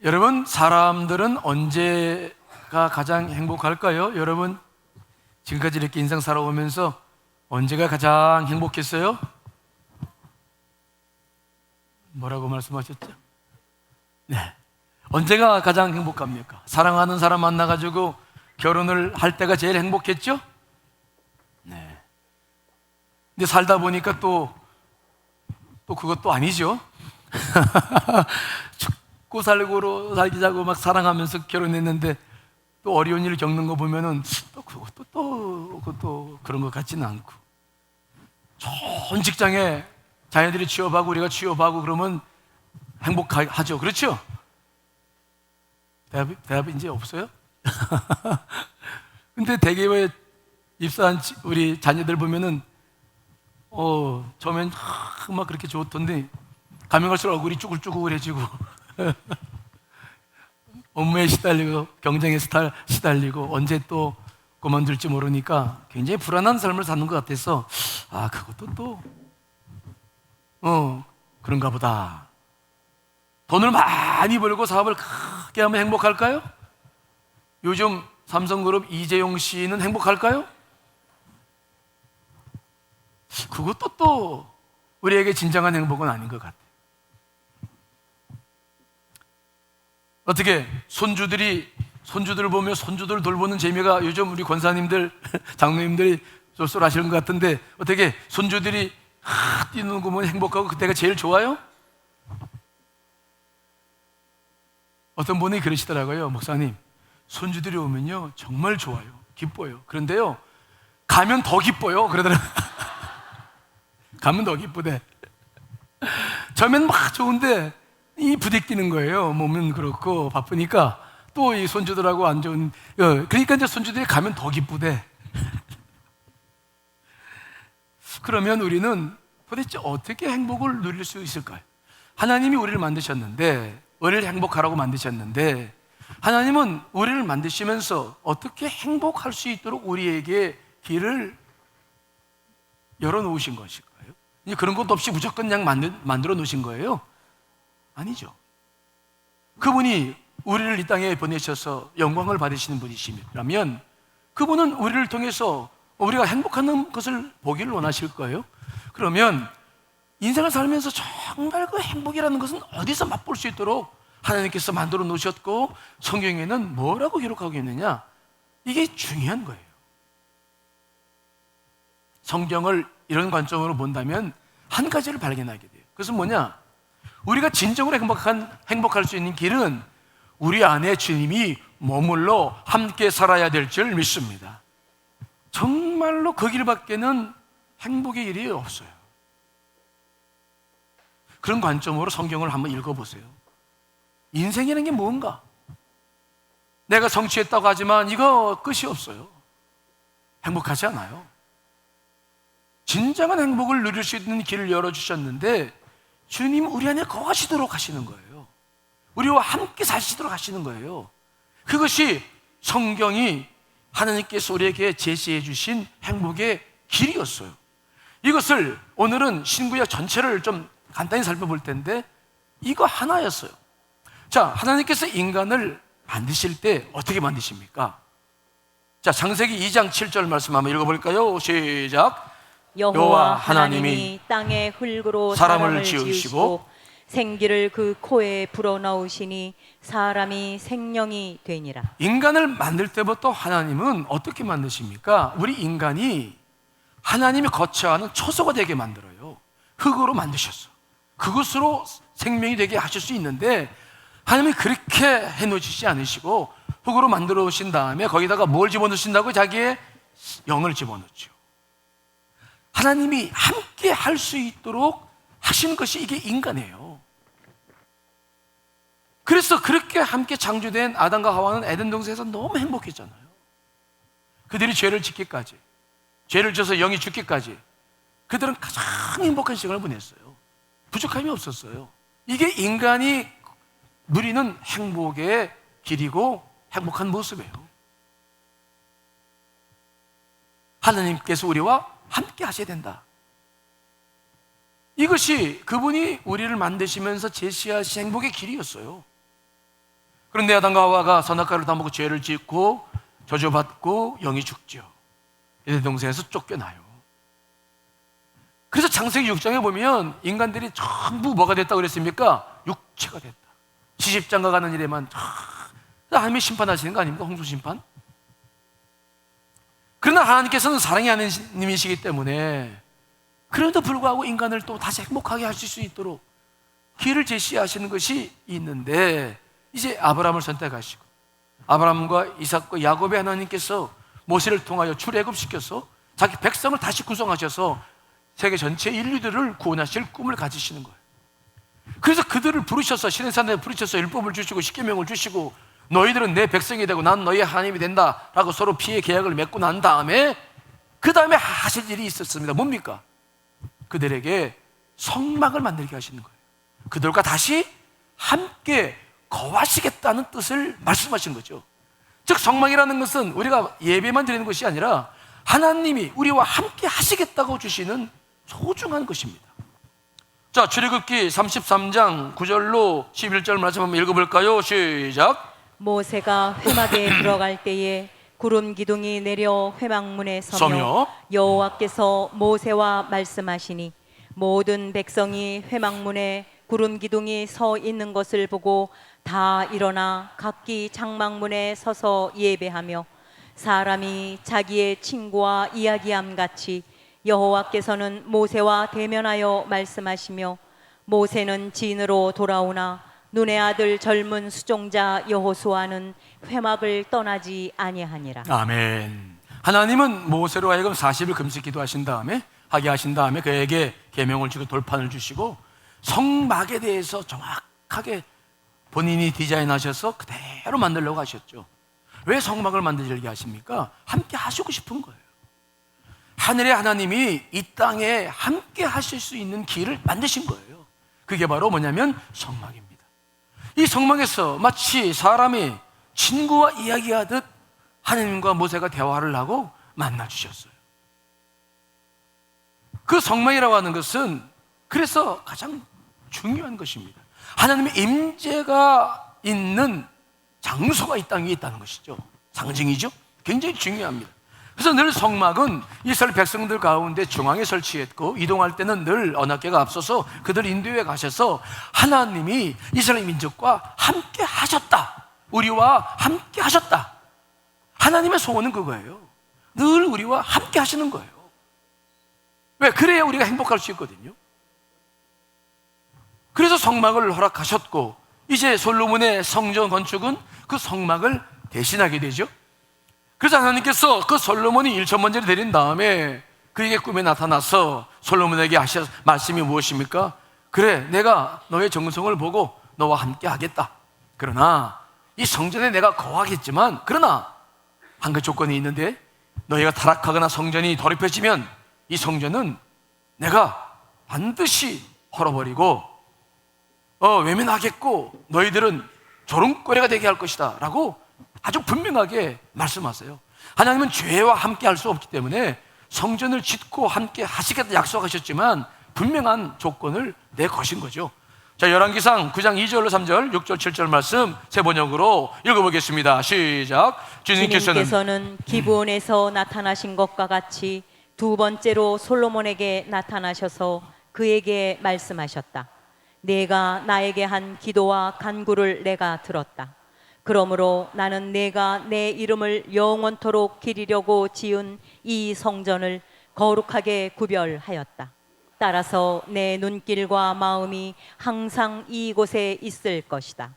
여러분, 사람들은 언제가 가장 행복할까요? 여러분, 지금까지 이렇게 인생 살아오면서 언제가 가장 행복했어요? 뭐라고 말씀하셨죠? 네. 언제가 가장 행복합니까? 사랑하는 사람 만나가지고 결혼을 할 때가 제일 행복했죠? 네. 근데 살다 보니까 또 그것도 아니죠. 죽고 살기자고 막 사랑하면서 결혼했는데 또 어려운 일을 겪는 거 보면은 그것도 그런 것 같지는 않고, 좋은 직장에 자녀들이 취업하고 우리가 취업하고 그러면 행복하죠. 그렇죠? 대답이 이제 없어요? 근데 대기업에 입사한 우리 자녀들 보면은 처음엔 막 그렇게 좋던데 가면 갈수록 얼굴이 쭈글쭈글해지고 업무에 시달리고 경쟁에 시달리고 언제 또 그만둘지 모르니까 굉장히 불안한 삶을 사는 것 같아서, 그것도 그런가 보다. 돈을 많이 벌고 사업을 크게 하면 행복할까요? 요즘 삼성그룹 이재용 씨는 행복할까요? 그것도 또 우리에게 진정한 행복은 아닌 것 같아요. 어떻게 손주들을 보며 손주들 돌보는 재미가 요즘 우리 권사님들, 장로님들이 쏠쏠하시는 것 같은데, 어떻게 손주들이 뛰는 거 보면 행복하고 그때가 제일 좋아요? 어떤 분이 그러시더라고요. 목사님, 손주들이 오면요 정말 좋아요, 기뻐요. 그런데요 가면 더 기뻐요 그러더라고요. 가면 더 기쁘대. 처음엔 막 좋은데 이 부대끼는 거예요. 몸은 그렇고 바쁘니까 또 이 손주들하고 안 좋은, 그러니까 이제 손주들이 가면 더 기쁘대. 그러면 우리는 도대체 어떻게 행복을 누릴 수 있을까요? 하나님이 우리를 만드셨는데, 우리를 행복하라고 만드셨는데, 하나님은 우리를 만드시면서 어떻게 행복할 수 있도록 우리에게 길을 열어놓으신 것일까요? 그런 것도 없이 무조건 그냥 만들어 놓으신 거예요? 아니죠. 그분이 우리를 이 땅에 보내셔서 영광을 받으시는 분이시라면 그분은 우리를 통해서 우리가 행복한 것을 보기를 원하실 거예요. 그러면 인생을 살면서 정말 그 행복이라는 것은 어디서 맛볼 수 있도록 하나님께서 만들어 놓으셨고, 성경에는 뭐라고 기록하고 있느냐, 이게 중요한 거예요. 성경을 이런 관점으로 본다면 한 가지를 발견하게 돼요. 그것은 뭐냐, 우리가 진정으로 행복할 수 있는 길은 우리 안에 주님이 머물러 함께 살아야 될 줄 믿습니다. 정말로 그 길밖에는 행복의 길이 없어요. 그런 관점으로 성경을 한번 읽어보세요. 인생이라는 게 뭔가? 내가 성취했다고 하지만 이거 끝이 없어요. 행복하지 않아요. 진정한 행복을 누릴 수 있는 길을 열어주셨는데 주님 우리 안에 거하시도록 하시는 거예요. 우리와 함께 사시도록 하시는 거예요. 그것이 성경이 하나님께서 우리에게 제시해 주신 행복의 길이었어요. 이것을 오늘은 신구약 전체를 좀 간단히 살펴볼 텐데, 이거 하나였어요. 자, 하나님께서 인간을 만드실 때 어떻게 만드십니까? 자, 창세기 2장 7절 말씀 한번 읽어볼까요? 시작. 여호와 하나님이 땅의 흙으로 사람을 지으시고 생기를 그 코에 불어넣으시니 사람이 생명이 되니라. 인간을 만들 때부터 하나님은 어떻게 만드십니까? 우리 인간이 하나님이 거처하는 초소가 되게 만들어요. 흙으로 만드셨어. 그것으로 생명이 되게 하실 수 있는데, 하나님이 그렇게 해놓으시지 않으시고 흙으로 만들어 오신 다음에 거기다가 뭘 집어넣으신다고? 자기의 영을 집어넣죠. 하나님이 함께 할 수 있도록 하시는 것이 이게 인간이에요. 그래서 그렇게 함께 창조된 아담과 하와는 에덴 동산에서 너무 행복했잖아요. 그들이 죄를 짓기까지, 죄를 져서 영이 죽기까지 그들은 가장 행복한 시간을 보냈어요. 부족함이 없었어요. 이게 인간이 누리는 행복의 길이고 행복한 모습이에요. 하나님께서 우리와 함께 하셔야 된다. 이것이 그분이 우리를 만드시면서 제시하신 행복의 길이었어요. 그런데 아담과 하와가 선악과를 다 먹고 죄를 짓고 저주받고 영이 죽죠. 이제 동생에서 쫓겨나요. 그래서 창세기 6장에 보면 인간들이 전부 뭐가 됐다고 그랬습니까? 육체가 됐다. 시집장가 가는 일에만 하나님이 심판하시는 거 아닙니까? 홍수 심판. 그러나 하나님께서는 사랑의 하나님이시기 때문에 그럼에도 불구하고 인간을 또 다시 행복하게 하실 수 있도록 길을 제시하시는 것이 있는데, 이제 아브라함을 선택하시고 아브라함과 이삭과 야곱의 하나님께서 모세를 통하여 출애굽시켜서 자기 백성을 다시 구성하셔서 세계 전체 인류들을 구원하실 꿈을 가지시는 거예요. 그래서 그들을 부르셔서 시내산에 부르셔서 율법을 주시고 십계명을 주시고 너희들은 내 백성이 되고 난 너희의 하나님이 된다라고 서로 피해 계약을 맺고 난 다음에 그 다음에 하실 일이 있었습니다. 뭡니까? 그들에게 성막을 만들게 하시는 거예요. 그들과 다시 함께 거하시겠다는 뜻을 말씀하시는 거죠. 즉 성막이라는 것은 우리가 예배만 드리는 것이 아니라 하나님이 우리와 함께 하시겠다고 주시는 소중한 것입니다. 자, 출애굽기 33장 9절로 11절 말씀 한번 읽어볼까요? 시작. 모세가 회막에 들어갈 때에 구름 기둥이 내려 회막문에 서며 여호와께서 모세와 말씀하시니 모든 백성이 회막문에 구름 기둥이 서 있는 것을 보고 다 일어나 각기 장막문에 서서 예배하며 사람이 자기의 친구와 이야기함 같이 여호와께서는 모세와 대면하여 말씀하시며 모세는 진으로 돌아오나 눈의 아들 젊은 수종자 여호수아는 회막을 떠나지 아니하니라. 아멘. 하나님은 모세로 하여금 40일 금식 기도하신 다음에 하게 하신 다음에 그에게 계명을 주고 돌판을 주시고 성막에 대해서 정확하게 본인이 디자인하셔서 그대로 만들려고 하셨죠. 왜 성막을 만들게 하십니까? 함께 하시고 싶은 거예요. 하늘의 하나님이 이 땅에 함께 하실 수 있는 길을 만드신 거예요. 그게 바로 뭐냐면 성막입니다. 이 성막에서 마치 사람이 친구와 이야기하듯 하나님과 모세가 대화를 하고 만나 주셨어요. 그 성막이라고 하는 것은 그래서 가장 중요한 것입니다. 하나님의 임재가 있는 장소가 이 땅에 있다는 것이죠. 상징이죠. 굉장히 중요합니다. 그래서 늘 성막은 이스라엘 백성들 가운데 중앙에 설치했고 이동할 때는 늘 언약궤가 앞서서 그들 인도해 가셔서 하나님이 이스라엘 민족과 함께 하셨다, 우리와 함께 하셨다. 하나님의 소원은 그거예요. 늘 우리와 함께 하시는 거예요. 왜? 그래야 우리가 행복할 수 있거든요. 그래서 성막을 허락하셨고 이제 솔로몬의 성전 건축은 그 성막을 대신하게 되죠. 그래서 하나님께서 그 솔로몬이 1천번제를 드린 다음에 그에게 꿈에 나타나서 솔로몬에게 하신 말씀이 무엇입니까? 그래, 내가 너의 정성을 보고 너와 함께 하겠다. 그러나 이 성전에 내가 거하겠지만 그러나 한 가지 조건이 있는데 너희가 타락하거나 성전이 더럽혀지면 이 성전은 내가 반드시 헐어버리고 외면하겠고 너희들은 조롱거리가 되게 할 것이다 라고 아주 분명하게 말씀하세요. 하나님은 죄와 함께 할 수 없기 때문에 성전을 짓고 함께 하시겠다 약속하셨지만 분명한 조건을 내거신 거죠. 자, 열왕기상 9장 2절로 3절, 6절, 7절 말씀 세 번역으로 읽어보겠습니다. 시작. 주님께서는 기브온에서 나타나신 것과 같이 두 번째로 솔로몬에게 나타나셔서 그에게 말씀하셨다. 내가 나에게 한 기도와 간구를 내가 들었다. 그러므로 나는 내가 내 이름을 영원토록 기리려고 지은 이 성전을 거룩하게 구별하였다. 따라서 내 눈길과 마음이 항상 이곳에 있을 것이다.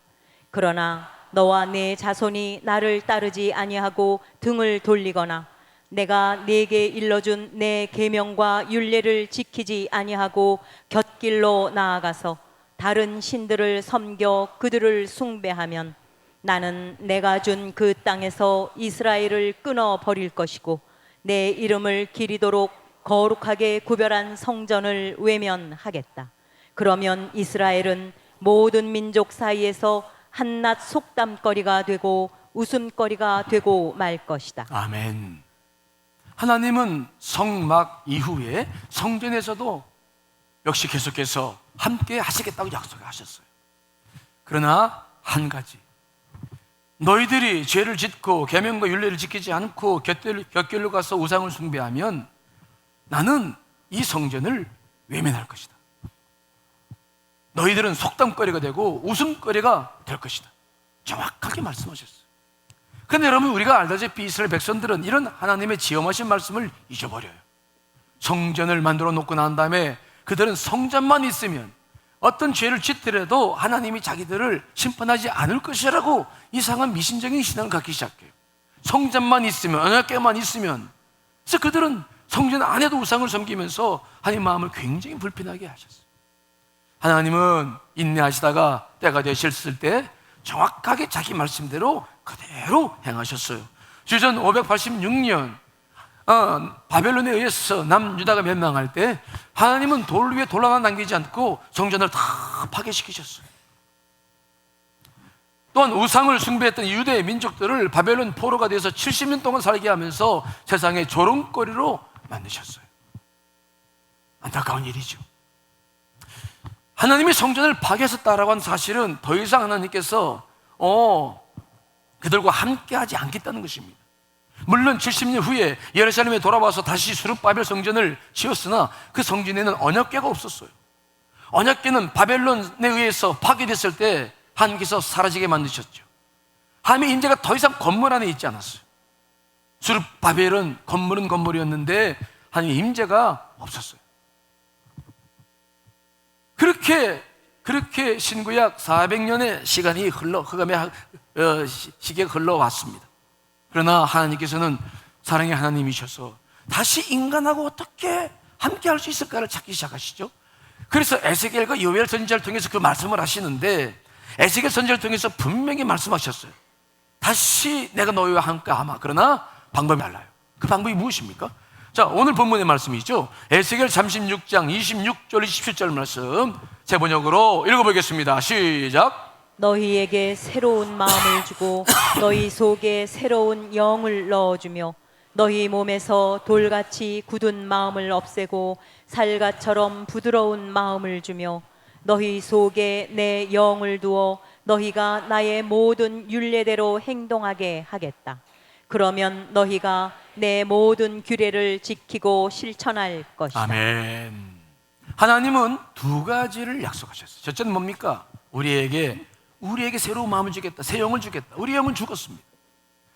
그러나 너와 내 자손이 나를 따르지 아니하고 등을 돌리거나 내가 네게 일러준 내 계명과 율례를 지키지 아니하고 곁길로 나아가서 다른 신들을 섬겨 그들을 숭배하면 나는 내가 준 그 땅에서 이스라엘을 끊어 버릴 것이고 내 이름을 기리도록 거룩하게 구별한 성전을 외면하겠다. 그러면 이스라엘은 모든 민족 사이에서 한낱 속담거리가 되고 웃음거리가 되고 말 것이다. 아멘. 하나님은 성막 이후에 성전에서도 역시 계속해서 함께 하시겠다고 약속하셨어요. 그러나 한 가지, 너희들이 죄를 짓고 계명과 율례를 지키지 않고 곁길로 가서 우상을 숭배하면 나는 이 성전을 외면할 것이다. 너희들은 속담거리가 되고 웃음거리가 될 것이다. 정확하게 말씀하셨어요. 그런데 여러분, 우리가 알다시피 이스라엘 백성들은 이런 하나님의 지엄하신 말씀을 잊어버려요. 성전을 만들어 놓고 난 다음에 그들은 성전만 있으면 어떤 죄를 짓더라도 하나님이 자기들을 심판하지 않을 것이라고 이상한 미신적인 신앙을 갖기 시작해요. 성전만 있으면, 언약궤만 있으면. 그래서 그들은 성전 안에도 우상을 섬기면서 하나님 마음을 굉장히 불편하게 하셨어요. 하나님은 인내하시다가 때가 되셨을 때 정확하게 자기 말씀대로 그대로 행하셨어요. 주전 586년 바벨론에 의해서 남유다가 멸망할 때 하나님은 돌 위에 돌 하나 남기지 않고 성전을 다 파괴시키셨어요. 또한 우상을 숭배했던 유대의 민족들을 바벨론 포로가 돼서 70년 동안 살게 하면서 세상의 조롱거리로 만드셨어요. 안타까운 일이죠. 하나님이 성전을 파괴했다라고 하는 사실은 더 이상 하나님께서 그들과 함께하지 않겠다는 것입니다. 물론 70년 후에 예루살렘에 돌아와서 다시 수룹바벨 성전을 지었으나 그 성전에는 언약궤가 없었어요. 언약궤는 바벨론에 의해서 파괴됐을 때 하나님께서 사라지게 만드셨죠. 하나님의 임재가 더 이상 건물 안에 있지 않았어요. 수룹바벨은 건물은 건물이었는데 하나님의 임재가 없었어요. 그렇게 신구약 400년의 시간이 흑암의 시계가 흘러왔습니다. 그러나 하나님께서는 사랑의 하나님이셔서 다시 인간하고 어떻게 함께 할 수 있을까를 찾기 시작하시죠. 그래서 에스겔과 요엘 선지자를 통해서 그 말씀을 하시는데, 에스겔 선지자를 통해서 분명히 말씀하셨어요. 다시 내가 너희와 함께 하마. 그러나 방법이 달라요. 그 방법이 무엇입니까? 자, 오늘 본문의 말씀이죠. 에스겔 36장 26절 27절 말씀 제 번역으로 읽어보겠습니다. 시작. 너희에게 새로운 마음을 주고 너희 속에 새로운 영을 넣어주며 너희 몸에서 돌같이 굳은 마음을 없애고 살갗처럼 부드러운 마음을 주며 너희 속에 내 영을 두어 너희가 나의 모든 율례대로 행동하게 하겠다. 그러면 너희가 내 모든 규례를 지키고 실천할 것이다. 아멘. 하나님은 두 가지를 약속하셨어요. 첫째는 뭡니까? 우리에게 새로운 마음을 주겠다, 새 영을 주겠다. 우리 영은 죽었습니다.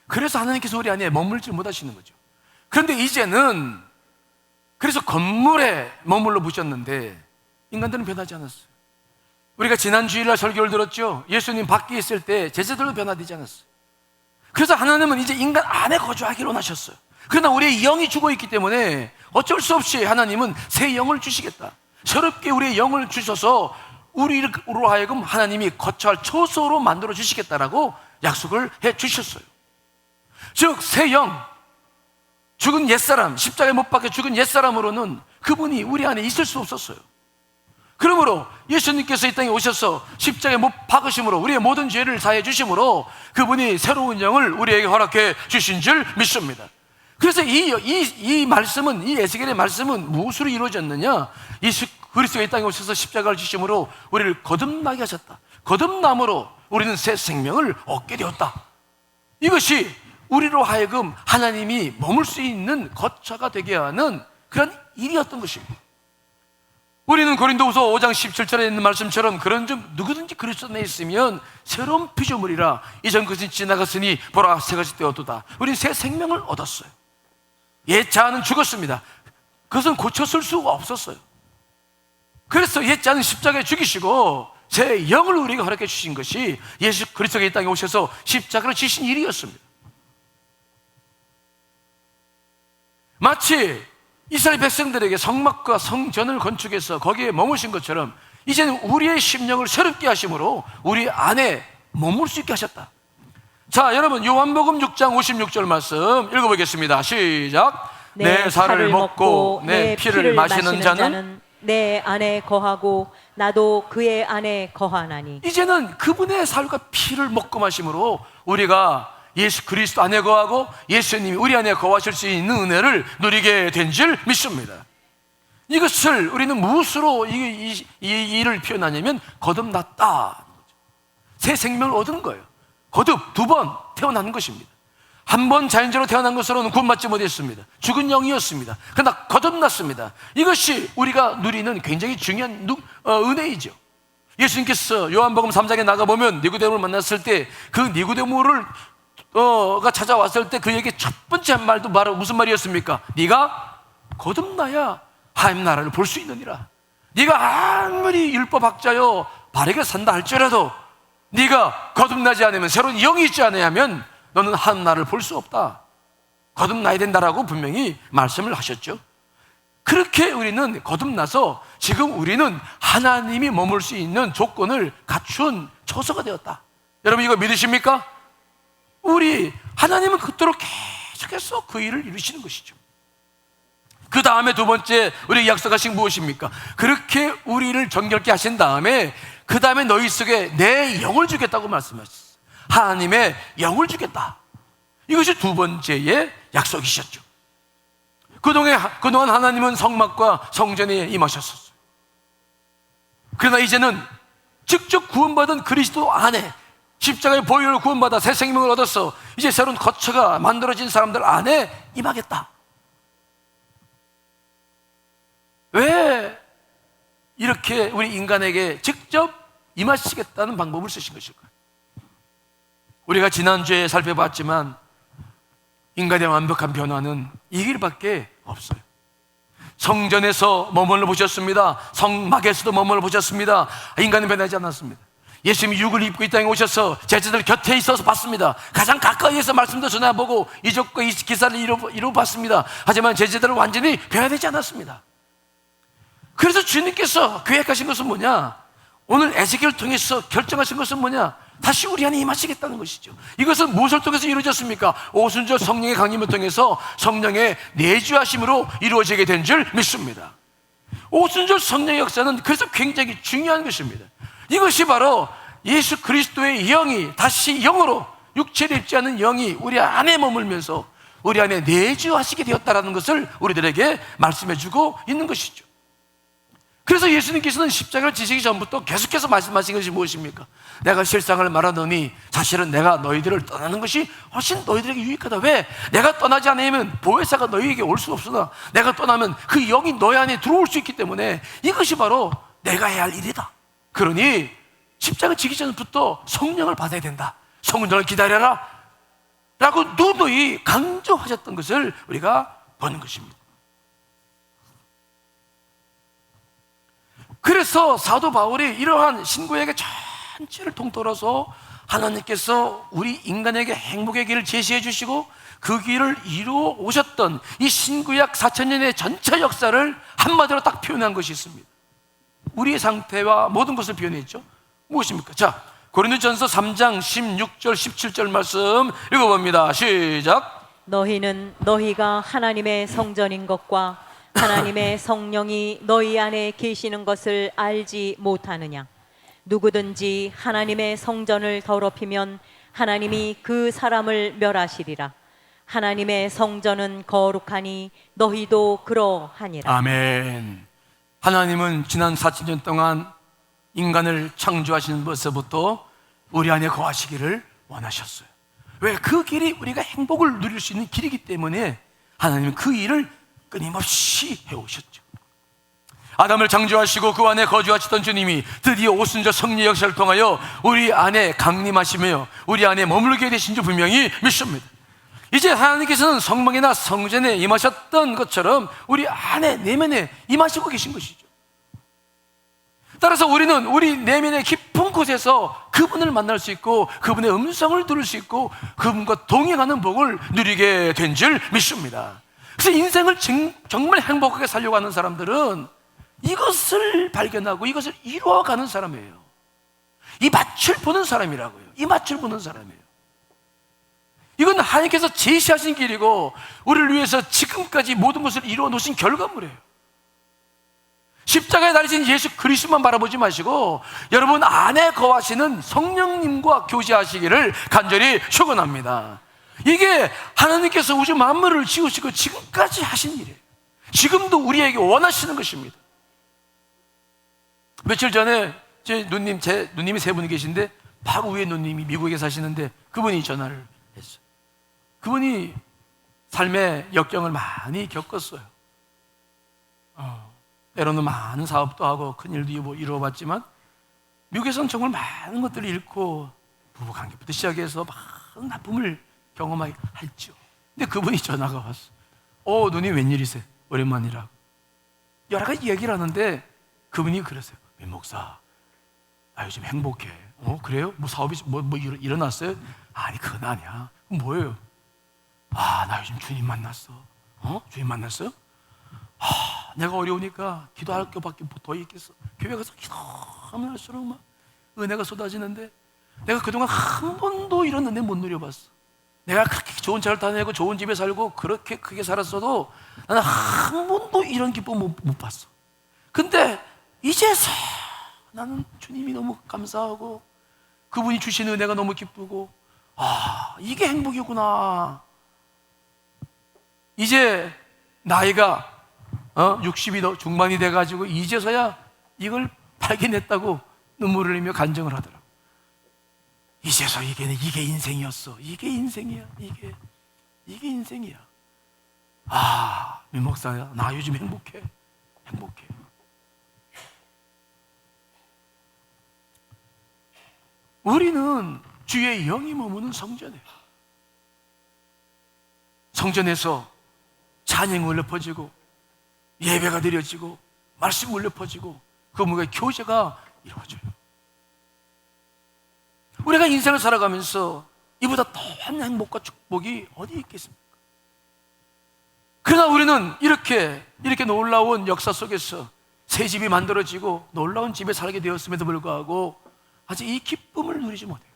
그래서 하나님께서 우리 안에 머물지 못하시는 거죠. 그런데 이제는 그래서 건물에 머물러 보셨는데 인간들은 변하지 않았어요. 우리가 지난 주일날 설교를 들었죠. 예수님 밖에 있을 때 제자들도 변화되지 않았어요. 그래서 하나님은 이제 인간 안에 거주하기로 원하셨어요. 그러나 우리의 영이 죽어있기 때문에 어쩔 수 없이 하나님은 새 영을 주시겠다, 새롭게 우리의 영을 주셔서 우리로 하여금 하나님이 거처할 처소로 만들어 주시겠다라고 약속을 해 주셨어요. 즉 새 영, 죽은 옛사람, 십자가에 못 박혀 죽은 옛사람으로는 그분이 우리 안에 있을 수 없었어요. 그러므로 예수님께서 이 땅에 오셔서 십자가에 못 박으심으로 우리의 모든 죄를 사해 주심으로 그분이 새로운 영을 우리에게 허락해 주신 줄 믿습니다. 그래서 이 말씀은, 이 에스겔의 말씀은 무엇으로 이루어졌느냐? 예수 그리스도가 이 땅에 오셔서 십자가를 지심으로 우리를 거듭나게 하셨다. 거듭남으로 우리는 새 생명을 얻게 되었다. 이것이 우리로 하여금 하나님이 머물 수 있는 거처가 되게 하는 그런 일이었던 것입니다. 우리는 고린도후서 5장 17절에 있는 말씀처럼 그런즉 누구든지 그리스도 안에 있으면 새로운 피조물이라 이전 것이 지나갔으니 보라 새 것이 되었도다. 우리는 새 생명을 얻었어요. 옛 자아는 죽었습니다. 그것은 고쳤을 수가 없었어요. 그래서 옛 자는 십자가에 죽이시고 새 영을 우리에게 허락해 주신 것이 예수 그리스도가 이 땅에 오셔서 십자가를 지신 일이었습니다. 마치 이스라엘 백성들에게 성막과 성전을 건축해서 거기에 머무신 것처럼 이제는 우리의 심령을 새롭게 하심으로 우리 안에 머물 수 있게 하셨다. 자, 여러분 요한복음 6장 56절 말씀 읽어보겠습니다. 시작. 내 살을 먹고 내 피를 마시는 자는 내 안에 거하고 나도 그의 안에 거하나니. 이제는 그분의 살과 피를 먹고 마심으로 우리가 예수 그리스도 안에 거하고 예수님이 우리 안에 거하실 수 있는 은혜를 누리게 된 줄 믿습니다. 이것을 우리는 무엇으로 이 일을 표현하냐면 거듭났다, 새 생명을 얻은 거예요. 거듭 2번 태어나는 것입니다. 한 번 자연적으로 태어난 것으로는 구원받지 못했습니다. 죽은 영이었습니다. 그러나 거듭났습니다. 이것이 우리가 누리는 굉장히 중요한 은혜이죠. 예수님께서 요한복음 3장에 나가보면 니고데모를 만났을 때 그 니고데모를 가 찾아왔을 때 그에게 첫 번째 한 말도 바로 무슨 말이었습니까? 네가 거듭나야 하나님 나라를 볼 수 있느니라. 네가 아무리 율법학자여 바르게 산다 할지라도 네가 거듭나지 않으면, 새로운 영이 있지 않으면 너는 하나님 나라를 볼 수 없다. 거듭나야 된다라고 분명히 말씀을 하셨죠. 그렇게 우리는 거듭나서 지금 우리는 하나님이 머물 수 있는 조건을 갖춘 처소가 되었다. 여러분 이거 믿으십니까? 우리 하나님은 그토록 계속해서 그 일을 이루시는 것이죠. 그 다음에 2번째 우리 약속하신 무엇입니까? 그렇게 우리를 정결케 하신 다음에 그 다음에 너희 속에 내 영을 주겠다고 말씀하셨어요. 하나님의 영을 주겠다. 이것이 2번째의 약속이셨죠. 그동안 하나님은 성막과 성전에 임하셨었어요. 그러나 이제는 직접 구원받은 그리스도 안에, 십자가의 보혈을 구원받아 새 생명을 얻어서 이제 새로운 거처가 만들어진 사람들 안에 임하겠다. 왜 이렇게 우리 인간에게 직접 임하시겠다는 방법을 쓰신 것일까요? 우리가 지난주에 살펴봤지만 인간의 완벽한 변화는 이 길밖에 없어요. 성전에서 머물러 보셨습니다. 성막에서도 머물러 보셨습니다. 인간은 변하지 않았습니다. 예수님이 육을 입고 이 땅에 오셔서 제자들 곁에 있어서 봤습니다. 가장 가까이에서 말씀도 전해보고 이적과 기사를 이루어봤습니다. 하지만 제자들은 완전히 변화되지 않았습니다. 그래서 주님께서 계획하신 것은 뭐냐? 오늘 에스겔을 통해서 결정하신 것은 뭐냐? 다시 우리 안에 임하시겠다는 것이죠. 이것은 무엇을 통해서 이루어졌습니까? 오순절 성령의 강림을 통해서 성령의 내주하심으로 이루어지게 된 줄 믿습니다. 오순절 성령의 역사는 그래서 굉장히 중요한 것입니다. 이것이 바로 예수 그리스도의 영이 다시 영으로, 육체를 입지 않은 영이 우리 안에 머물면서 우리 안에 내주하시게 되었다는 것을 우리들에게 말씀해 주고 있는 것이죠. 그래서 예수님께서는 십자가를 지시기 전부터 계속해서 말씀하신 것이 무엇입니까? 내가 실상을 말하노니 사실은 내가 너희들을 떠나는 것이 훨씬 너희들에게 유익하다. 왜? 내가 떠나지 않으면 보혜사가 너희에게 올 수 없으나 내가 떠나면 그 영이 너희 안에 들어올 수 있기 때문에 이것이 바로 내가 해야 할 일이다. 그러니 십자가 지기 전부터 성령을 받아야 된다. 성령을 기다려라 라고 누누이 강조하셨던 것을 우리가 보는 것입니다. 그래서 사도 바울이 이러한 신구약의 전체를 통틀어서 하나님께서 우리 인간에게 행복의 길을 제시해 주시고 그 길을 이루어 오셨던 이 신구약 4000년의 전체 역사를 한마디로 딱 표현한 것이 있습니다. 우리의 상태와 모든 것을 표현했죠. 무엇입니까? 자, 고린도전서 3장 16절 17절 말씀 읽어봅니다. 시작. 너희는 너희가 하나님의 성전인 것과 하나님의 성령이 너희 안에 계시는 것을 알지 못하느냐? 누구든지 하나님의 성전을 더럽히면 하나님이 그 사람을 멸하시리라. 하나님의 성전은 거룩하니 너희도 그러하니라. 아멘. 하나님은 지난 4000년 동안 인간을 창조하신 것부터 우리 안에 거하시기를 원하셨어요. 왜? 그 길이 우리가 행복을 누릴 수 있는 길이기 때문에 하나님은 그 일을 끊임없이 해오셨죠. 아담을 창조하시고 그 안에 거주하시던 주님이 드디어 오순절 성령 역사를 통하여 우리 안에 강림하시며 우리 안에 머물게 되신 줄 분명히 믿습니다. 이제 하나님께서는 성막이나 성전에 임하셨던 것처럼 우리 안에 내면에 임하시고 계신 것이죠. 따라서 우리는 우리 내면의 깊은 곳에서 그분을 만날 수 있고 그분의 음성을 들을 수 있고 그분과 동행하는 복을 누리게 된 줄 믿습니다. 그래서 인생을 정말 행복하게 살려고 하는 사람들은 이것을 발견하고 이것을 이루어가는 사람이에요. 이 맛을 보는 사람이라고요. 이 맛을 보는 사람이에요. 이건 하나님께서 제시하신 길이고 우리를 위해서 지금까지 모든 것을 이루어 놓으신 결과물이에요. 십자가에 달리신 예수 그리스도만 바라보지 마시고 여러분 안에 거하시는 성령님과 교제하시기를 간절히 축원합니다. 이게 하나님께서 우주 만물을 지으시고 지금까지 하신 일이에요. 지금도 우리에게 원하시는 것입니다. 며칠 전에 제 누님이 세 분이 계신데 바로 위에 누님이 미국에 사시는데 그분이 전화를 했어요. 그분이 삶의 역경을 많이 겪었어요. 때로는 많은 사업도 하고 큰일도 뭐 이루어봤지만 미국에서는 정말 많은 것들을 잃고 부부관계부터 시작해서 많은 나쁨을 경험하게 했죠. 근데 그분이 전화가 왔어. 누님 웬일이세요? 오랜만이라고. 여러 가지 얘기를 하는데 그분이 그러세요. 민 목사, 나 요즘 행복해. 그래요? 뭐 사업이 일어났어요? 아니 그건 아니야. 그럼 뭐예요? 나 요즘 주님 만났어. 주님 만났어요? 내가 어려우니까 기도할 것밖에 더 있겠어. 교회 가서 기도하면 할수록 막 은혜가 쏟아지는데 내가 그동안 한 번도 이런 은혜 못 누려봤어. 내가 그렇게 좋은 차를 타내고 좋은 집에 살고 그렇게 크게 살았어도 나는 한 번도 이런 기쁨 못 봤어. 근데 이제서 나는 주님이 너무 감사하고 그분이 주신 은혜가 너무 기쁘고 이게 행복이구나. 이제 나이가 60이 중반이 돼가지고 이제서야 이걸 발견했다고 눈물을 흘리며 간증을 하더라고. 이제서 이게 인생이었어. 이게 인생이야. 이게 인생이야. 민 목사야, 나 요즘 행복해. 우리는 주의 영이 머무는 성전에, 성전에서 찬양이 울려 퍼지고 예배가 드려지고 말씀이 울려 퍼지고 그 뭔가 교제가 이루어져요. 우리가 인생을 살아가면서 이보다 더한 행복과 축복이 어디 있겠습니까? 그러나 우리는 이렇게 놀라운 역사 속에서 새 집이 만들어지고 놀라운 집에 살게 되었음에도 불구하고 아직 이 기쁨을 누리지 못해요.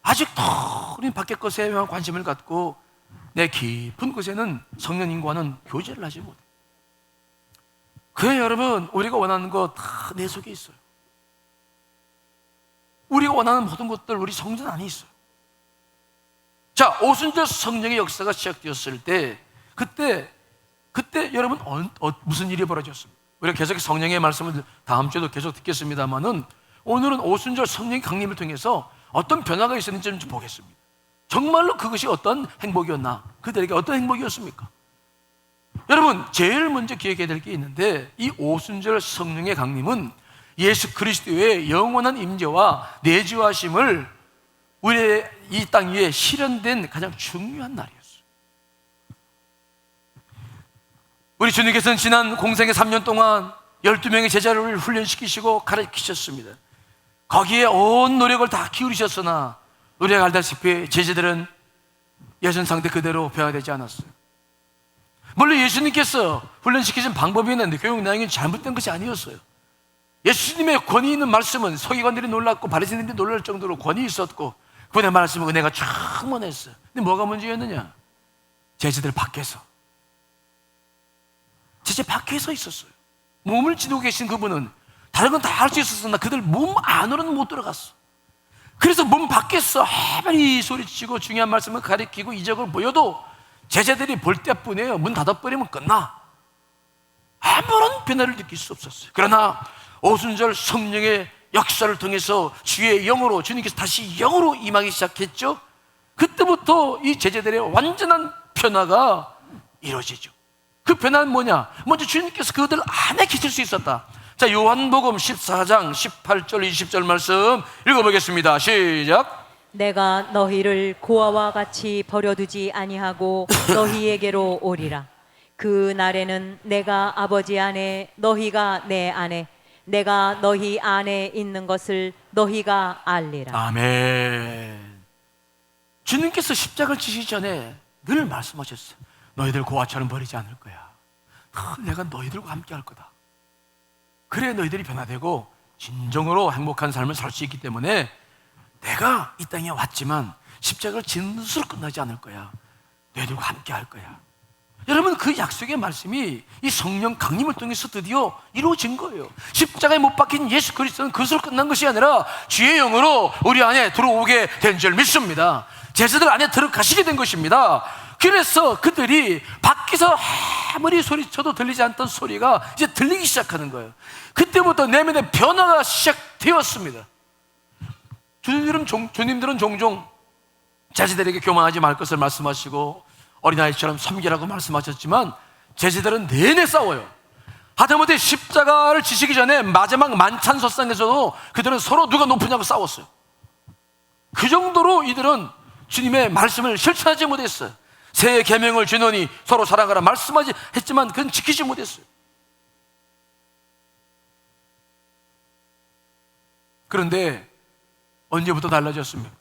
아직도 우리는 밖의 것에 관심을 갖고 내 깊은 곳에는 성령님과는 교제를 하지 못해요. 그래 여러분, 우리가 원하는 거 다 내 속에 있어요. 우리가 원하는 모든 것들 우리 성전 안에 있어요. 자, 오순절 성령의 역사가 시작되었을 때 그때 여러분 무슨 일이 벌어졌습니까? 우리가 계속 성령의 말씀을 다음 주에도 계속 듣겠습니다만은 오늘은 오순절 성령의 강림을 통해서 어떤 변화가 있었는지 좀 보겠습니다. 정말로 그것이 어떤 행복이었나? 그들에게 어떤 행복이었습니까? 여러분, 제일 먼저 기억해야 될 게 있는데 이 오순절 성령의 강림은 예수 그리스도의 영원한 임재와 내주하심을 우리의 이 땅 위에 실현된 가장 중요한 날이었어요. 우리 주님께서는 지난 공생의 3년 동안 12명의 제자를 훈련시키시고 가르치셨습니다. 거기에 온 노력을 다 기울이셨으나 우리가 알다시피 제자들은 예전 상태 그대로 변화되지 않았어요. 물론 예수님께서 훈련시키신 방법이 있는데 교육 내용이 잘못된 것이 아니었어요. 예수님의 권위 있는 말씀은 서기관들이 놀랐고 바리새인들이 놀랄 정도로 권위 있었고 그분의 말씀은 은혜가 충만했어요. 근데 뭐가 문제였느냐? 제자들 밖에서, 제자 밖에서 있었어요. 몸을 지니고 계신 그분은 다른 건 다 할 수 있었으나 그들 몸 안으로는 못 들어갔어. 그래서 몸 밖에서 해바리 소리치고 중요한 말씀을 가리키고 이적을 보여도 제자들이 볼 때뿐이에요. 문 닫아버리면 끝나. 아무런 변화를 느낄 수 없었어요. 그러나 오순절 성령의 역사를 통해서 주의 영으로, 주님께서 다시 영으로 임하기 시작했죠. 그때부터 이 제자들의 완전한 변화가 이루어지죠. 그 변화는 뭐냐? 먼저 주님께서 그들 안에 계실 수 있었다. 자, 요한복음 14장 18절 20절 말씀 읽어보겠습니다. 시작. 내가 너희를 고아와 같이 버려두지 아니하고 너희에게로 오리라. 그 날에는 내가 아버지 안에, 너희가 내 안에, 내가 너희 안에 있는 것을 너희가 알리라. 아멘. 주님께서 십자가를 지시기 전에 늘 말씀하셨어요. 너희들 고아처럼 버리지 않을 거야. 내가 너희들과 함께 할 거다. 그래 너희들이 변화되고 진정으로 행복한 삶을 살 수 있기 때문에 내가 이 땅에 왔지만 십자가를 지는 것으로 끝나지 않을 거야. 너희들과 함께 할 거야. 여러분, 그 약속의 말씀이 이 성령 강림을 통해서 드디어 이루어진 거예요. 십자가에 못 박힌 예수 그리스도는 그것으로 끝난 것이 아니라 주의 영으로 우리 안에 들어오게 된 줄 믿습니다. 제자들 안에 들어가시게 된 것입니다. 그래서 그들이 밖에서 아무리 소리쳐도 들리지 않던 소리가 이제 들리기 시작하는 거예요. 그때부터 내면의 변화가 시작되었습니다. 주님들은 종종 제자들에게 교만하지 말 것을 말씀하시고 어린아이처럼 섬기라고 말씀하셨지만 제자들은 내내 싸워요. 하다못해 십자가를 지시기 전에 마지막 만찬석상에서도 그들은 서로 누가 높으냐고 싸웠어요. 그 정도로 이들은 주님의 말씀을 실천하지 못했어요. 새 계명을 주노니 서로 사랑하라 말씀하지 했지만 그건 지키지 못했어요. 그런데 언제부터 달라졌습니까?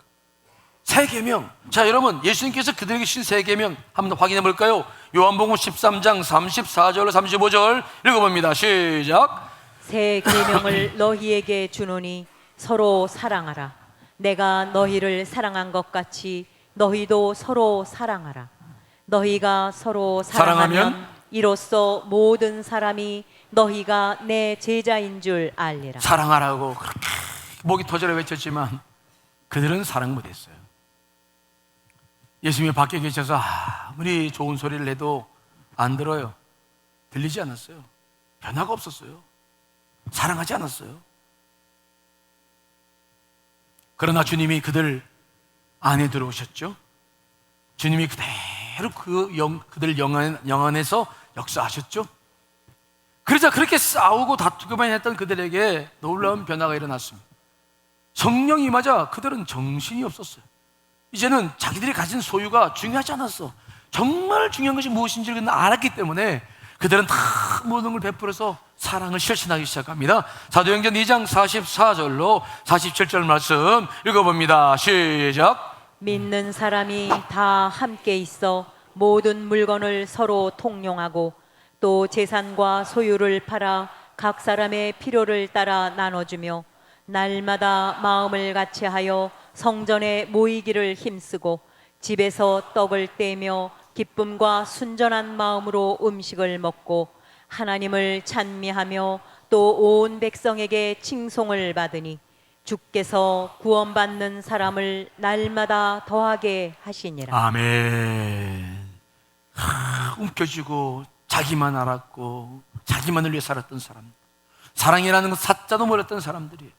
새 계명. 자, 여러분, 예수님께서 그들에게 주신 새 계명 한번 확인해 볼까요? 요한복음 13장 34절 35절 읽어봅니다. 시작. 새 계명을 너희에게 주노니 서로 사랑하라. 내가 너희를 사랑한 것 같이 너희도 서로 사랑하라. 너희가 서로 사랑하면 이로써 모든 사람이 너희가 내 제자인 줄 알리라. 사랑하라고 그렇게 목이 터져라 외쳤지만 그들은 사랑 못했어요. 예수님이 밖에 계셔서 아무리 좋은 소리를 해도 안 들어요. 들리지 않았어요. 변화가 없었어요. 사랑하지 않았어요. 그러나 주님이 그들 안에 들어오셨죠. 주님이 그대로 그들 영 안에서 역사하셨죠. 그러자 그렇게 싸우고 다투기만 했던 그들에게 놀라운 변화가 일어났습니다. 성령이 임하자 그들은 정신이 없었어요. 이제는 자기들이 가진 소유가 중요하지 않았어. 정말 중요한 것이 무엇인지를 알았기 때문에 그들은 다 모든 걸 베풀어서 사랑을 실천하기 시작합니다. 사도행전 2장 44절로 47절 말씀 읽어봅니다. 시작. 믿는 사람이 다 함께 있어 모든 물건을 서로 통용하고 또 재산과 소유를 팔아 각 사람의 필요를 따라 나눠주며 날마다 마음을 같이하여 성전에 모이기를 힘쓰고 집에서 떡을 떼며 기쁨과 순전한 마음으로 음식을 먹고 하나님을 찬미하며 또 온 백성에게 칭송을 받으니 주께서 구원받는 사람을 날마다 더하게 하시니라. 아멘. 움켜쥐고 자기만 알았고 자기만을 위해 살았던 사람, 사랑이라는 것 사자도 몰랐던 사람들이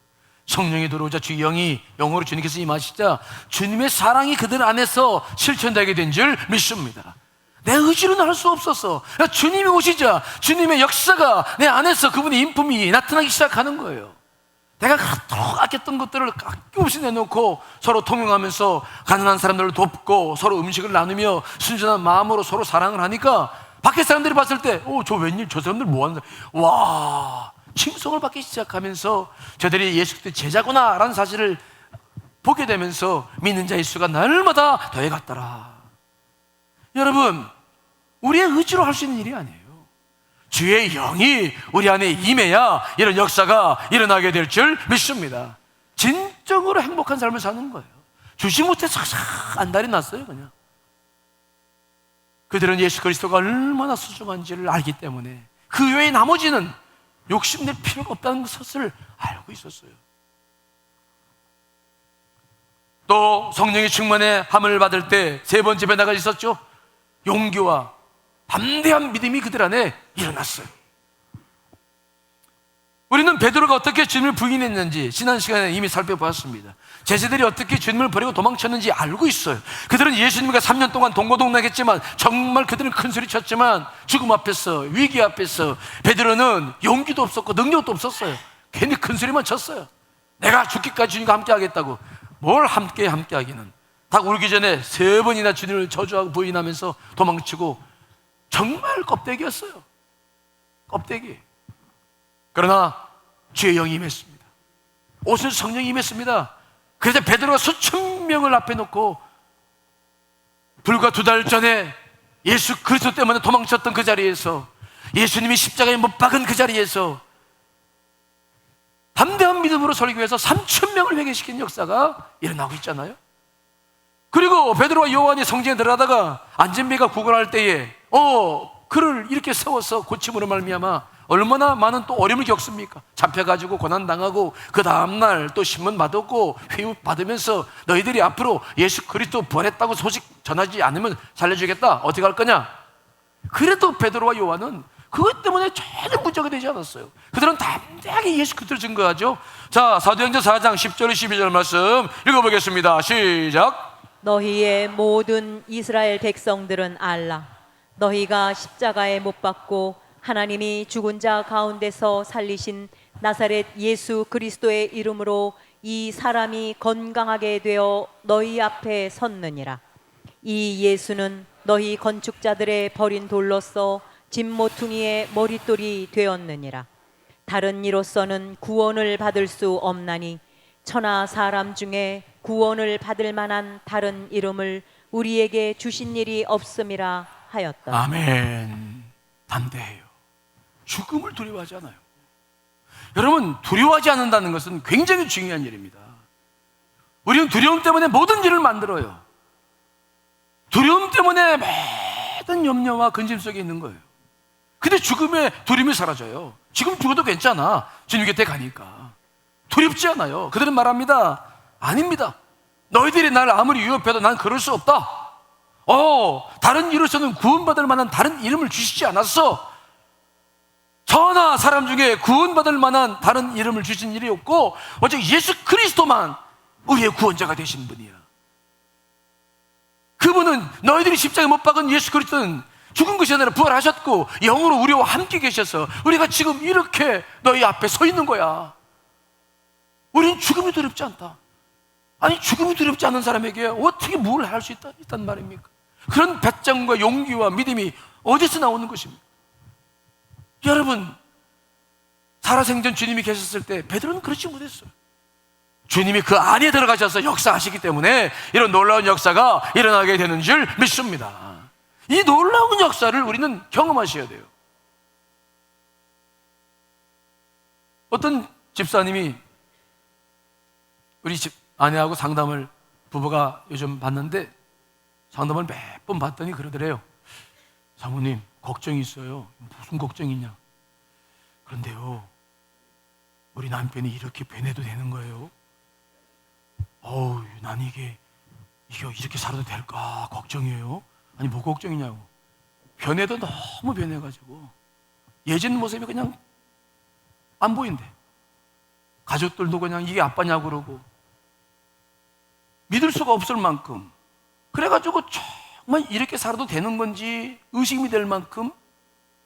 성령이 들어오자 주 영이 영으로 주님께서 임하시자 주님의 사랑이 그들 안에서 실천되게 된 줄 믿습니다. 내 의지로는 할 수 없었어. 주님이 오시자 주님의 역사가 내 안에서 그분의 인품이 나타나기 시작하는 거예요. 내가 그토록 아꼈던 것들을 아낌없이 내놓고 서로 통용하면서 가난한 사람들을 돕고 서로 음식을 나누며 순전한 마음으로 서로 사랑을 하니까 밖에 사람들이 봤을 때 저 웬일, 저 사람들 뭐하는 사람, 와, 칭송을 받기 시작하면서 저들이 예수 그리스도의 제자구나 라는 사실을 보게 되면서 믿는 자의 수가 날마다 더해갔더라. 여러분, 우리의 의지로 할 수 있는 일이 아니에요. 주의 영이 우리 안에 임해야 이런 역사가 일어나게 될 줄 믿습니다. 진정으로 행복한 삶을 사는 거예요. 주시 못해서 안달이 났어요. 그냥 그들은 예수 그리스도가 얼마나 소중한지를 알기 때문에 그 외에 나머지는 욕심낼 필요가 없다는 것을 알고 있었어요. 또 성령의 충만에 함을 받을 때 세 번째 변화가 있었죠. 용기와 담대한 믿음이 그들 안에 일어났어요. 우리는 베드로가 어떻게 주님을 부인했는지 지난 시간에 이미 살펴보았습니다. 제자들이 어떻게 주님을 버리고 도망쳤는지 알고 있어요. 그들은 예수님과 3년 동안 동고동락했지만 정말 그들은 큰 소리 쳤지만 죽음 앞에서, 위기 앞에서 베드로는 용기도 없었고 능력도 없었어요. 괜히 큰 소리만 쳤어요. 내가 죽기까지 주님과 함께 하겠다고. 뭘 함께 하기는. 다 울기 전에 3번이나 주님을 저주하고 부인하면서 도망치고 정말 껍데기였어요. 껍데기. 그러나 주의 영이 임했습니다. 오순 성령이 임했습니다. 그래서 베드로가 수천 명을 앞에 놓고 불과 2달 전에 예수 그리스도 때문에 도망쳤던 그 자리에서, 예수님이 십자가에 못 박은 그 자리에서 담대한 믿음으로 설교해서 3,000명을 회개시킨 역사가 일어나고 있잖아요. 그리고 베드로와 요한이 성전에 들어가다가 안전비가 구걸할 때에 그를 이렇게 세워서 고침으로 말미암아 얼마나 많은 또 어려움을 겪습니까? 잡혀가지고 고난당하고 그 다음날 또 신문 받았고 회유 받으면서 너희들이 앞으로 예수 그리스도 부활했다고 소식 전하지 않으면 살려주겠다. 어떻게 할 거냐? 그래도 베드로와 요한은 그것 때문에 전혀 문제가 되지 않았어요. 그들은 담대하게 예수 그리스도를 증거하죠. 자, 사도행전 4장 10절 12절 말씀 읽어보겠습니다. 시작. 너희의 모든 이스라엘 백성들은 알라. 너희가 십자가에 못 박고 하나님이 죽은 자 가운데서 살리신 나사렛 예수 그리스도의 이름으로 이 사람이 건강하게 되어 너희 앞에 섰느니라. 이 예수는 너희 건축자들의 버린 돌로서 진모퉁이의 머릿돌이 되었느니라. 다른 이로서는 구원을 받을 수 없나니 천하 사람 중에 구원을 받을 만한 다른 이름을 우리에게 주신 일이 없음이라 하였다. 아멘. 담대해요. 죽음을 두려워하지 않아요. 여러분, 두려워하지 않는다는 것은 굉장히 중요한 일입니다. 우리는 두려움 때문에 모든 일을 만들어요. 두려움 때문에 모든 염려와 근심 속에 있는 거예요. 근데 죽음의 두려움이 사라져요. 지금 죽어도 괜찮아. 주님 곁에 가니까. 두렵지 않아요. 그들은 말합니다. 아닙니다. 너희들이 나를 아무리 위협해도 난 그럴 수 없다. 다른 이로서는 구원받을 만한 다른 이름을 주시지 않았어. 천하 사람 중에 구원받을 만한 다른 이름을 주신 일이 없고 오직 예수 그리스도만 우리의 구원자가 되신 분이야. 그분은 너희들이 십자가에 못 박은 예수 그리스도는 죽은 것이 아니라 부활하셨고 영으로 우리와 함께 계셔서 우리가 지금 이렇게 너희 앞에 서 있는 거야. 우리는 죽음이 두렵지 않다. 아니, 죽음이 두렵지 않은 사람에게 어떻게 뭘 할 수 있단 말입니까? 그런 배짱과 용기와 믿음이 어디서 나오는 것입니까? 여러분, 살아생전 주님이 계셨을 때 베드로는 그렇지 못했어요. 주님이 그 안에 들어가셔서 역사하시기 때문에 이런 놀라운 역사가 일어나게 되는 줄 믿습니다. 이 놀라운 역사를 우리는 경험하셔야 돼요. 어떤 집사님이 우리 집 아내하고 상담을 부부가 요즘 받는데 상담을 몇 번 받더니 그러더래요. 사모님, 걱정이 있어요. 무슨 걱정이냐? 그런데요, 우리 남편이 이렇게 변해도 되는 거예요? 난 이게 이렇게 살아도 될까 걱정이에요. 아니, 뭐 걱정이냐고. 변해도 너무 변해가지고 예전 모습이 그냥 안 보인대. 가족들도 그냥 이게 아빠냐고 그러고 믿을 수가 없을 만큼, 그래가지고 정말 이렇게 살아도 되는 건지 의심이 될 만큼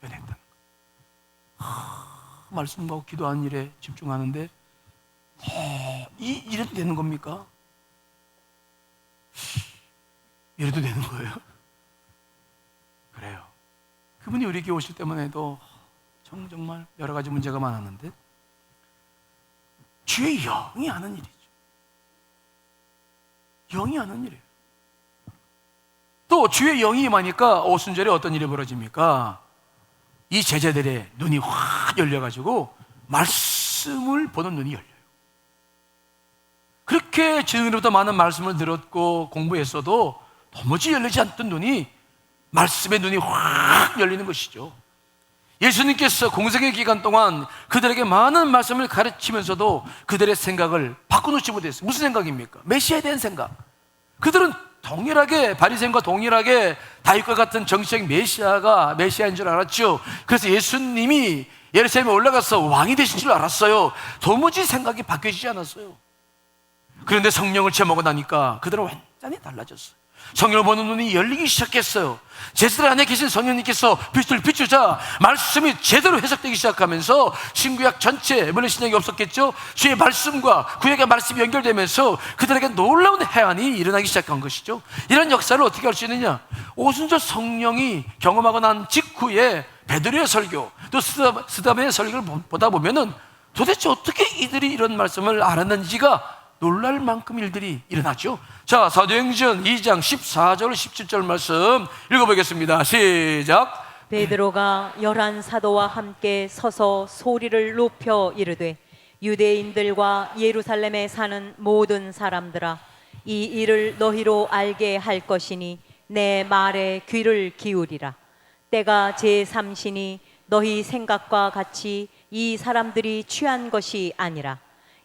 변했다는 거예요. 말씀하고 기도하는 일에 집중하는데 이래도 되는 겁니까? 이래도 되는 거예요? 그래요. 그분이 우리에게 오실 때만 해도 정말 여러 가지 문제가 많았는데 주의 영이 하는 일이죠. 영이 하는 일이에요. 또 주의 영이 임하니까 오순절에 어떤 일이 벌어집니까? 이 제자들의 눈이 확 열려가지고 말씀을 보는 눈이 열려요. 그렇게 주님으로부터 많은 말씀을 들었고 공부했어도 도무지 열리지 않던 눈이, 말씀의 눈이 확 열리는 것이죠. 예수님께서 공생의 기간 동안 그들에게 많은 말씀을 가르치면서도 그들의 생각을 바꿔놓지 못했어요. 무슨 생각입니까? 메시아에 대한 생각. 그들은 동일하게 바리새인과 동일하게 다윗과 같은 정치적 메시아가 메시아인 줄 알았죠. 그래서 예수님이 예루살렘에 올라가서 왕이 되신 줄 알았어요. 도무지 생각이 바뀌어지지 않았어요. 그런데 성령을 채먹고 나니까 그들은 완전히 달라졌어요. 성령을 보는 눈이 열리기 시작했어요. 제자들 안에 계신 성령님께서 빛을 비추자 말씀이 제대로 해석되기 시작하면서 신구약 전체, 물론 신약이 없었겠죠. 주의 말씀과 구약의 말씀이 연결되면서 그들에게 놀라운 해안이 일어나기 시작한 것이죠. 이런 역사를 어떻게 할 수 있느냐? 오순절 성령이 경험하고 난 직후에 베드로의 설교, 또 스데반의 설교를 보다 보면은 도대체 어떻게 이들이 이런 말씀을 알았는지가 놀랄 만큼 일들이 일어나죠. 자, 사도행전 2장 14절 17절 말씀 읽어보겠습니다. 시작. 베드로가 11 사도와 함께 서서 소리를 높여 이르되 유대인들과 예루살렘에 사는 모든 사람들아, 이 일을 너희로 알게 할 것이니 내 말에 귀를 기울이라. 때가 제3시니 너희 생각과 같이 이 사람들이 취한 것이 아니라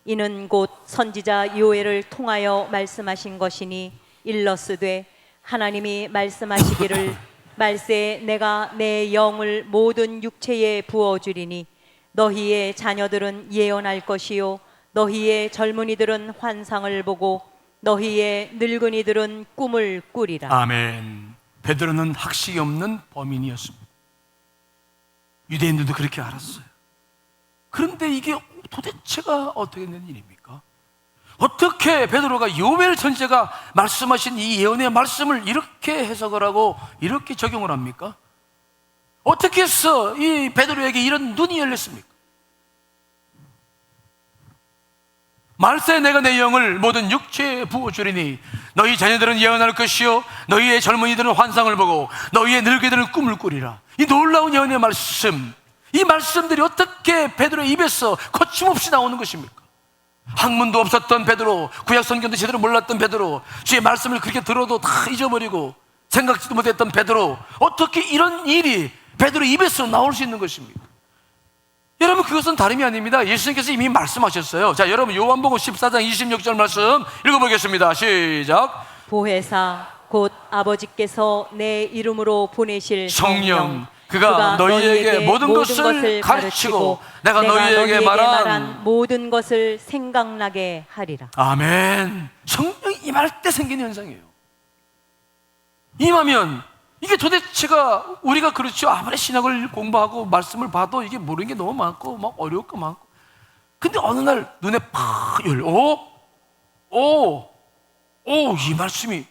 이는 곧 선지자 요엘을 통하여 말씀하신 것이니 일러스되 하나님이 말씀하시기를 말세 내가 내 영을 모든 육체에 부어주리니 너희의 자녀들은 예언할 것이요 너희의 젊은이들은 환상을 보고 너희의 늙은이들은 꿈을 꾸리라. 아멘. 베드로는 학식이 없는 범인이었습니다. 유대인들도 그렇게 알았어요. 그런데 이게 도대체가 어떻게 된 일입니까? 어떻게 베드로가 요엘 선지자가 말씀하신 이 예언의 말씀을 이렇게 해석을 하고 이렇게 적용을 합니까? 어떻게 해서 이 베드로에게 이런 눈이 열렸습니까? 말세 내가 내 영을 모든 육체에 부어주리니 너희 자녀들은 예언할 것이요 너희의 젊은이들은 환상을 보고 너희의 늙은이들은 꿈을 꾸리라. 이 놀라운 예언의 말씀, 이 말씀들이 어떻게 베드로의 입에서 거침없이 나오는 것입니까? 학문도 없었던 베드로, 구약 성경도 제대로 몰랐던 베드로, 주의 말씀을 그렇게 들어도 다 잊어버리고 생각지도 못했던 베드로, 어떻게 이런 일이 베드로 입에서 나올 수 있는 것입니까? 여러분, 그것은 다름이 아닙니다. 예수님께서 이미 말씀하셨어요. 자, 여러분 요한복음 14장 26절 말씀 읽어보겠습니다. 시작. 보혜사 곧 아버지께서 내 이름으로 보내실 성령, 그가 너희에게 모든 것을 가르치고 내가 너희에게 말한 모든 것을 생각나게 하리라. 아멘. 성령이 임할 때 생기는 현상이에요. 임하면 이게 도대체가 우리가 그렇죠. 아무리 신학을 공부하고 말씀을 봐도 이게 모르는 게 너무 많고 막 어려울 거 많고. 근데 어느 날 눈에 팍 열려. 이 말씀이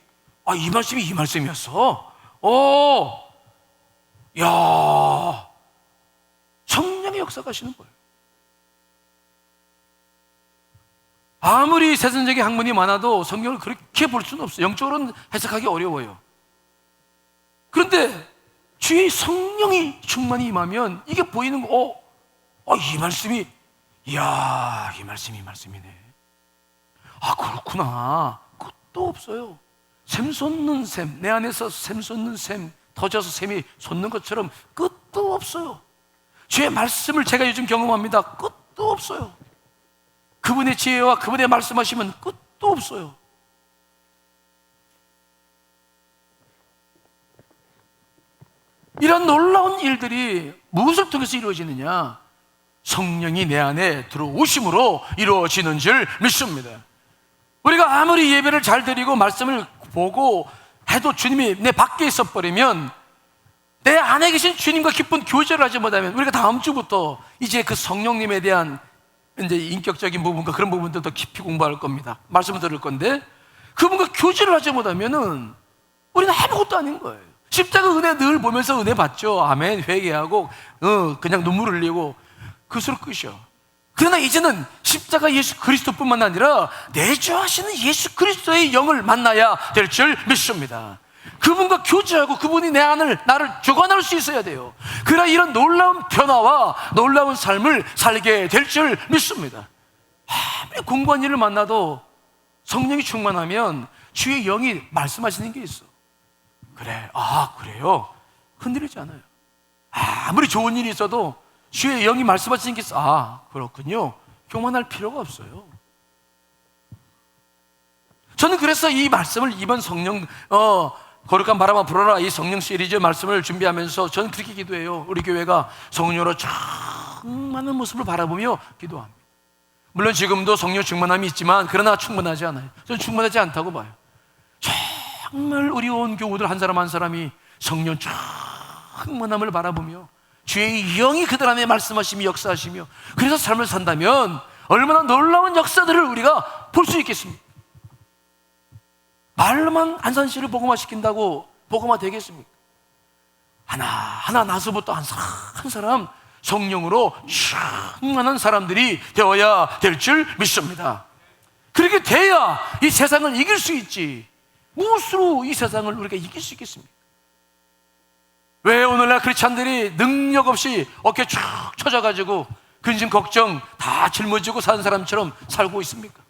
이 말씀이었어. 야, 성령의 역사가 하시는 거예요. 아무리 세상적인 학문이 많아도 성경을 그렇게 볼 수는 없어요. 영적으로는 해석하기 어려워요. 그런데 주의 성령이 충만히 임하면 이게 보이는 거, 이 말씀이, 이야, 이 말씀이네. 아, 그렇구나. 끝도 없어요. 샘 솟는 샘, 내 안에서 샘 솟는 샘, 터져서 샘이 솟는 것처럼 끝도 없어요. 주의 말씀을 제가 요즘 경험합니다. 끝도 없어요. 그분의 지혜와 그분의 말씀하시면 끝도 없어요. 이런 놀라운 일들이 무엇을 통해서 이루어지느냐? 성령이 내 안에 들어오심으로 이루어지는 줄 믿습니다. 우리가 아무리 예배를 잘 드리고 말씀을 보고 해도 주님이 내 밖에 있어버리면, 내 안에 계신 주님과 깊은 교제를 하지 못하면, 우리가 다음 주부터 이제 그 성령님에 대한 이제 인격적인 부분과 그런 부분도 더 깊이 공부할 겁니다. 말씀을 들을 건데, 그분과 교제를 하지 못하면은 우리는 아무것도 아닌 거예요. 십자가 은혜 늘 보면서 은혜 받죠. 아멘. 회개하고 그냥 눈물 흘리고 그것으로 끝이요. 그러나 이제는 십자가 예수 그리스도뿐만 아니라 내주하시는 예수 그리스도의 영을 만나야 될 줄 믿습니다. 그분과 교제하고 그분이 내 안을, 나를 주관할 수 있어야 돼요. 그래야 이런 놀라운 변화와 놀라운 삶을 살게 될 줄 믿습니다. 아무리 공부한 일을 만나도 성령이 충만하면 주의 영이 말씀하시는 게 있어. 그래, 그래요? 흔들리지 않아요. 아무리 좋은 일이 있어도 주의 영이 말씀하시는 게 있어. 그렇군요. 교만할 필요가 없어요. 저는 그래서 이 말씀을 이번 성령 거룩한 바람아 불어라, 이 성령 시리즈 말씀을 준비하면서 저는 그렇게 기도해요. 우리 교회가 성령으로 충만한 모습을 바라보며 기도합니다. 물론 지금도 성령 충만함이 있지만 그러나 충분하지 않아요. 저는 충분하지 않다고 봐요. 정말 우리 온 교우들 한 사람 한 사람이 성령 충만함을 바라보며 주의 영이 그들 안에 말씀하시며 역사하시며 그래서 삶을 산다면 얼마나 놀라운 역사들을 우리가 볼 수 있겠습니까? 말로만 안산시를 복음화시킨다고 복음화 되겠습니까? 하나 나서부터 한 사람 성령으로 충만한 사람들이 되어야 될 줄 믿습니다. 그렇게 돼야 이 세상을 이길 수 있지. 무엇으로 이 세상을 우리가 이길 수 있겠습니까? 왜 오늘날 크리스찬들이 능력 없이 어깨 쭉 쳐져가지고 근심 걱정 다 짊어지고 사는 사람처럼 살고 있습니까?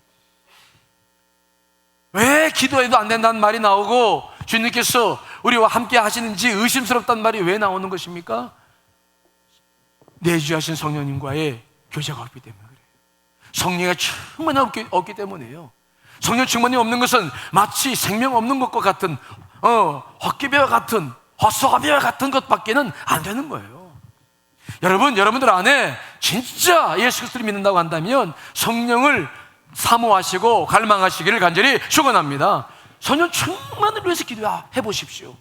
왜 기도해도 안 된다는 말이 나오고 주님께서 우리와 함께 하시는지 의심스럽다는 말이 왜 나오는 것입니까? 내주하신 성령님과의 교제가 없기 때문에 그래요. 성령이 충만히 없기 때문이에요. 성령 충만이 없는 것은 마치 생명 없는 것과 같은 헛기배와 같은 헛소가며 같은 것밖에는 안 되는 거예요. 여러분들 안에 진짜 예수 그리스도를 믿는다고 한다면 성령을 사모하시고 갈망하시기를 간절히 축원합니다. 성령 충만을 위해서 기도해 보십시오.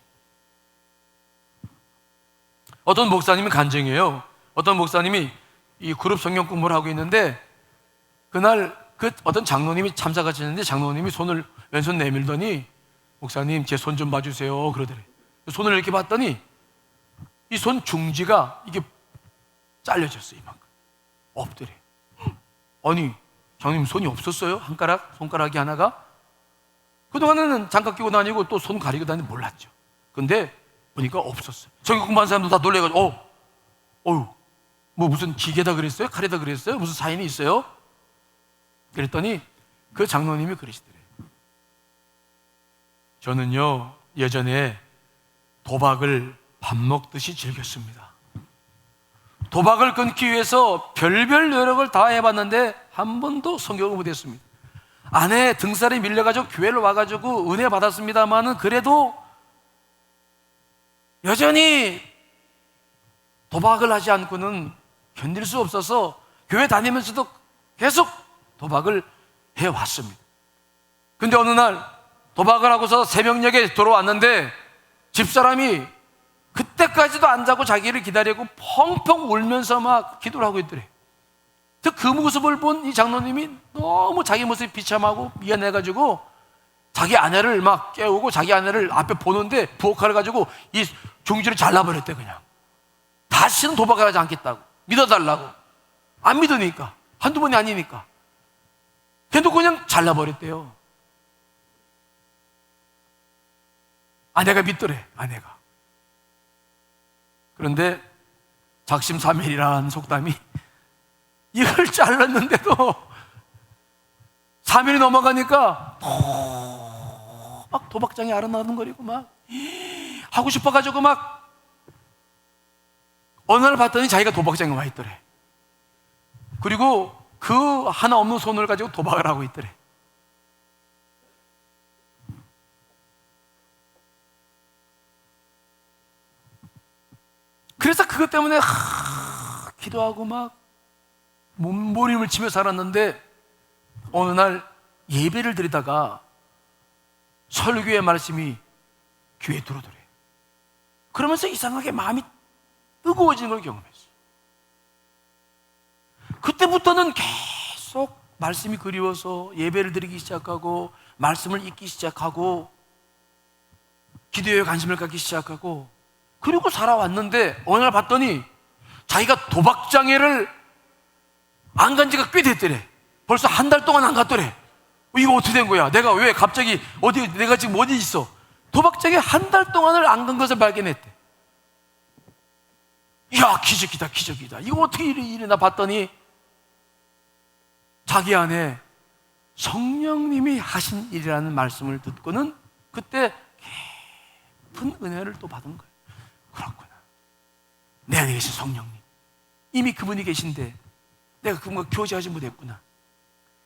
어떤 목사님은 간증이에요. 어떤 목사님이 이 그룹 성경 공부를 하고 있는데 그날 그 어떤 장로님이 참석하시는데 장로님이 손을 왼손 내밀더니 목사님 제 손 좀 봐주세요 그러더래. 손을 이렇게 봤더니 이 손 중지가 이게 잘려졌어요. 이만큼 없더래. 아니 장로님 손이 없었어요? 손가락이 하나가? 그동안에는 장갑 끼고 다니고 또 손 가리고 다니는 몰랐죠. 근데 보니까 없었어요. 성경 공부한 사람도 다 놀래가지고 어휴 뭐 무슨 기계다 그랬어요? 칼이다 그랬어요? 무슨 사인이 있어요? 그랬더니 그 장로님이 그러시더래요. 저는요 예전에 도박을 밥 먹듯이 즐겼습니다. 도박을 끊기 위해서 별별 노력을 다 해봤는데 한 번도 성경을 못했습니다. 아내 등살에 밀려가지고 교회를 와가지고 은혜 받았습니다만은 그래도 여전히 도박을 하지 않고는 견딜 수 없어서 교회 다니면서도 계속 도박을 해왔습니다. 근데 어느 날 도박을 하고서 새벽녘에 돌아왔는데 집사람이 그때까지도 안 자고 자기를 기다리고 펑펑 울면서 막 기도를 하고 있더래. 그 모습을 본 이 장로님이 너무 자기 모습이 비참하고 미안해가지고 자기 아내를 막 깨우고 자기 아내를 앞에 보는데 부엌칼을 가지고 이 중지를 잘라버렸대. 그냥 다시는 도박을 하지 않겠다고 믿어달라고. 안 믿으니까 한두 번이 아니니까 걔도 그냥 잘라버렸대요. 아내가 믿더래. 아내가. 그런데 작심삼일이라는 속담이 이걸 잘랐는데도 3일이 넘어가니까 막 도박장에 아른아른거리고 막 하고 싶어가지고 막 어느 날 봤더니 자기가 도박장에 와 있더래. 그리고 그 하나 없는 손을 가지고 도박을 하고 있더래. 그래서 그것 때문에 기도하고 막 몸부림을 치며 살았는데 어느 날 예배를 드리다가 설교의 말씀이 귀에 들어오더래. 그러면서 이상하게 마음이 뜨거워지는 걸 경험했어요. 그때부터는 계속 말씀이 그리워서 예배를 드리기 시작하고 말씀을 읽기 시작하고 기도에 관심을 갖기 시작하고 그리고 살아왔는데 어느 날 봤더니 자기가 도박장애를 안 간 지가 꽤 됐더래. 벌써 한 달 동안 안 갔더래. 이거 어떻게 된 거야? 내가 왜 갑자기 내가 지금 어디 있어? 도박장애 한 달 동안을 안 간 것을 발견했대. 이야, 기적이다. 이거 어떻게 일어나 봤더니 자기 안에 성령님이 하신 일이라는 말씀을 듣고는 그때 깊은 은혜를 또 받은 거예요. 그렇구나. 내 안에 계신 성령님. 이미 그분이 계신데 내가 그분과 교제하지 못했구나.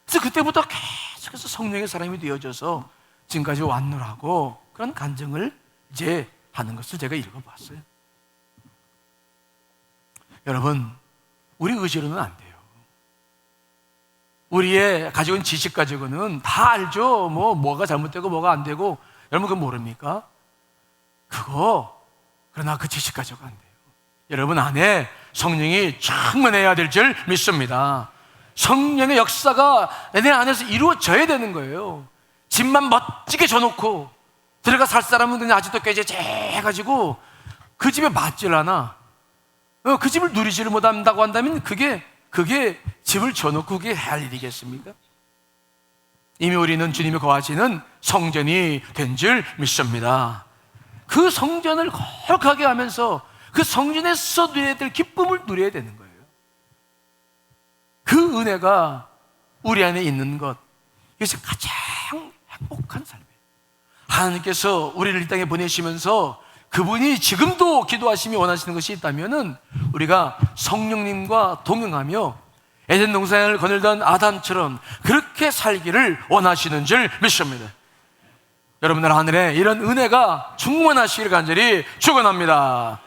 그래서 그때부터 계속해서 성령의 사람이 되어져서 지금까지 왔노라고 그런 간증을 이제 하는 것을 제가 읽어봤어요. 여러분, 우리 의지로는 안 돼요. 우리의 가지고 있는 지식 가지고는 다 알죠. 뭐가 잘못되고 뭐가 안 되고. 여러분 그거 모릅니까? 그러나 그 지식 가지고 안 돼요. 여러분 안에 성령이 충만해야 될 줄 믿습니다. 성령의 역사가 내 안에서 이루어져야 되는 거예요. 집만 멋지게 져놓고 들어가 살 사람은 그냥 아직도 꾀죄죄해가지고 그 집에 맞질 않아. 그 집을 누리지를 못한다고 한다면 그게 집을 져놓고 그게 할 일이겠습니까? 이미 우리는 주님이 거하시는 성전이 된 줄 믿습니다. 그 성전을 거룩하게 하면서 그 성전에서 누려야 될 기쁨을 누려야 되는 거예요. 그 은혜가 우리 안에 있는 것, 이것이 가장 행복한 삶이에요. 하나님께서 우리를 이 땅에 보내시면서 그분이 지금도 기도하시며 원하시는 것이 있다면 우리가 성령님과 동행하며 에덴 동산을 거닐던 아담처럼 그렇게 살기를 원하시는 줄 믿습니다. 여러분들 하늘에 이런 은혜가 충만하시기를 간절히 축원합니다.